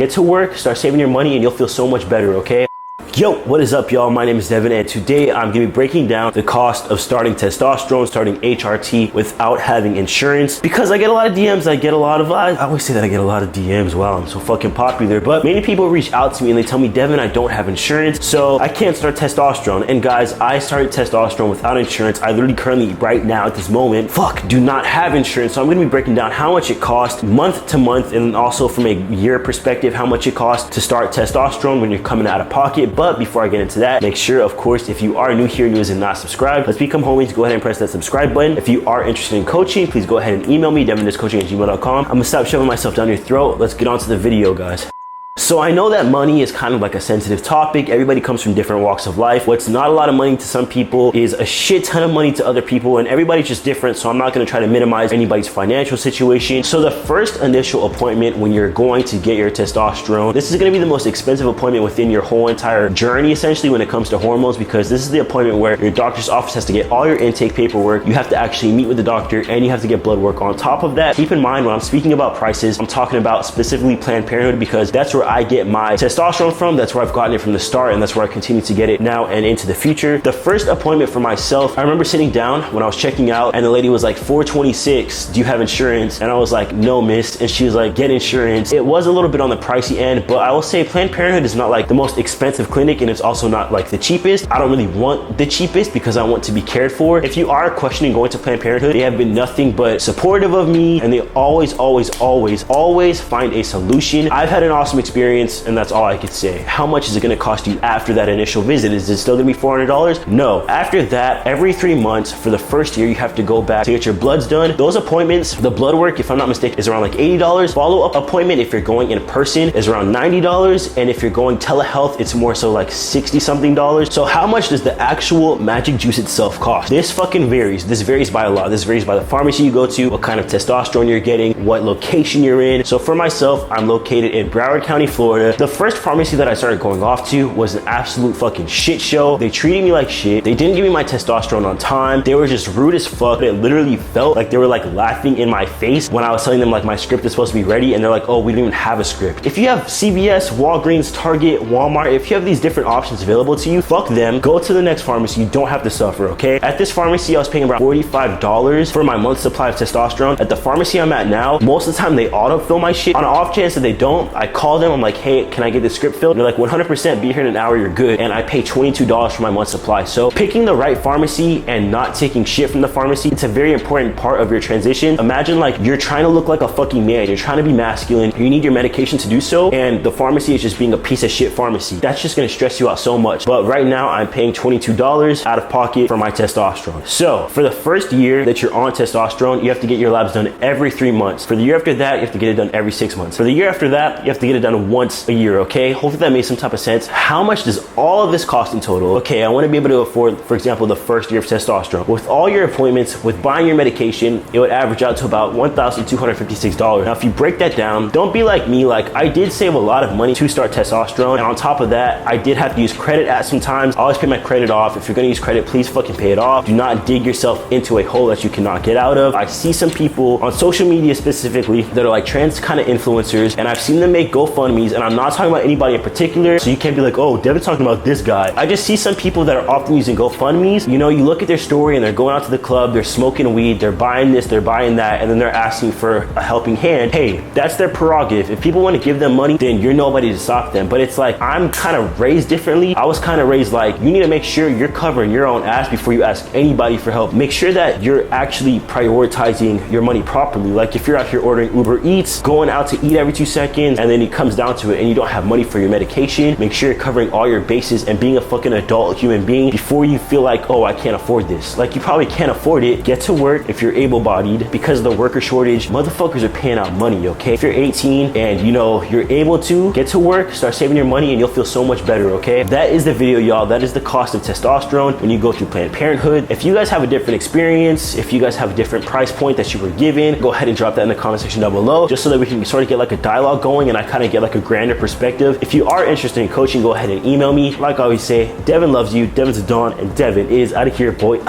Get to work, start saving your money, and you'll feel so much better, okay? Yo, what is up, y'all? My name is Devin, and today I'm gonna be breaking down the cost of starting testosterone, starting HRT without having insurance. Because I get a lot of DMs, I always say that I get a lot of DMs. Wow, I'm so fucking popular. But many people reach out to me and they tell me, Devin, I don't have insurance, so I can't start testosterone. And guys, I started testosterone without insurance. I literally currently, right now at this moment, do not have insurance. So I'm gonna be breaking down how much it costs month to month, and also from a year perspective, how much it costs to start testosterone when you're coming out of pocket. But before I get into that, make sure, of course, if you are new here and not subscribed, let's become homies. Go ahead and press that subscribe button. If you are interested in coaching, please go ahead and email me, devindoescoaching@gmail.com. I'm gonna stop shoving myself down your throat. Let's get on to the video, guys. So I know that money is kind of like a sensitive topic. Everybody comes from different walks of life. What's not a lot of money to some people is a shit ton of money to other people, and everybody's just different, so I'm not gonna try to minimize anybody's financial situation. So the first initial appointment when you're going to get your testosterone, this is gonna be the most expensive appointment within your whole entire journey, essentially, when it comes to hormones, because this is the appointment where your doctor's office has to get all your intake paperwork, you have to actually meet with the doctor, and you have to get blood work. On top of that, keep in mind when I'm speaking about prices, I'm talking about specifically Planned Parenthood, because that's where I get my testosterone from. That's where I've gotten it from the start, and that's where I continue to get it now and into the future. The first appointment for myself, I remember sitting down when I was checking out, and the lady was like, $426, do you have insurance? And I was like, no, miss. And she was like, get insurance. It was a little bit on the pricey end, but I will say Planned Parenthood is not like the most expensive clinic, and it's also not like the cheapest. I don't really want the cheapest because I want to be cared for. If you are questioning going to Planned Parenthood, they have been nothing but supportive of me, and they always find a solution. I've had an awesome experience, and that's all I could say. How much is it gonna cost you after that initial visit? Is it still gonna be $400? No. After that, every 3 months for the first year, you have to go back to get your bloods done. Those appointments, the blood work, if I'm not mistaken, is around like $80. Follow-up appointment, if you're going in person, is around $90. And if you're going telehealth, it's more so like 60 something dollars. So how much does the actual magic juice itself cost? This fucking varies. This varies by a lot. This varies by the pharmacy you go to, what kind of testosterone you're getting, what location you're in. So for myself, I'm located in Broward County, Florida. The first pharmacy that I started going off to was an absolute fucking shit show. They treated me like shit. They didn't give me my testosterone on time. They were just rude as fuck. It literally felt like they were like laughing in my face when I was telling them like my script is supposed to be ready, and they're like, oh, we don't even have a script. If you have CVS, Walgreens, Target, Walmart, if you have these different options available to you, fuck them. Go to the next pharmacy. You don't have to suffer, okay? At this pharmacy, I was paying about $45 for my month's supply of testosterone. At the pharmacy I'm at now, most of the time they autofill my shit. On an off chance that they don't, I call them. I'm like, hey, can I get this script filled? They're like, 100%, be here in an hour, you're good. And I pay $22 for my month's supply. So picking the right pharmacy and not taking shit from the pharmacy, it's a very important part of your transition. Imagine like you're trying to look like a fucking man. You're trying to be masculine. You need your medication to do so. And the pharmacy is just being a piece of shit pharmacy. That's just gonna stress you out so much. But right now I'm paying $22 out of pocket for my testosterone. So for the first year that you're on testosterone, you have to get your labs done every 3 months. For the year after that, you have to get it done every 6 months. For the year after that, you have to get it done once a year, okay? Hopefully that makes some type of sense. How much does all of this cost in total? Okay, I want to be able to afford, for example, the first year of testosterone. With all your appointments, with buying your medication, it would average out to about $1,256. Now, if you break that down, don't be like me. Like, I did save a lot of money to start testosterone, and on top of that, I did have to use credit at some times. I always pay my credit off. If you're going to use credit, please fucking pay it off. Do not dig yourself into a hole that you cannot get out of. I see some people on social media specifically that are like trans kind of influencers, and I've seen them make GoFundMes, and I'm not talking about anybody in particular, so you can't be like, oh, Devin's talking about this guy. I just see some people that are often using GoFundMes. You know, you look at their story and they're going out to the club, they're smoking weed, they're buying this, they're buying that, and then they're asking for a helping hand. Hey, that's their prerogative. If people want to give them money, then you're nobody to stop them. But it's like, I'm kind of raised differently. I was kind of raised like, you need to make sure you're covering your own ass before you ask anybody for help. Make sure that you're actually prioritizing your money properly. Like if you're out here ordering Uber Eats, going out to eat every 2 seconds, and then it comes down to it and you don't have money for your medication, make sure you're covering all your bases and being a fucking adult human being before you feel like, oh, I can't afford this. Like, you probably can't afford it. Get to work if you're able-bodied. Because of the worker shortage, motherfuckers are paying out money, okay? If you're 18 and you know you're able to, get to work, start saving your money, and you'll feel so much better, okay? That is the video, y'all. That is the cost of testosterone when you go through Planned Parenthood. If you guys have a different experience, if you guys have a different price point that you were given, go ahead and drop that in the comment section down below, just so that we can sort of get like a dialogue going and I kind of get like a grander perspective. If you are interested in coaching, go ahead and email me. Like I always say, Devin loves you, Devin's a Dawn, and Devin is out of here, boy.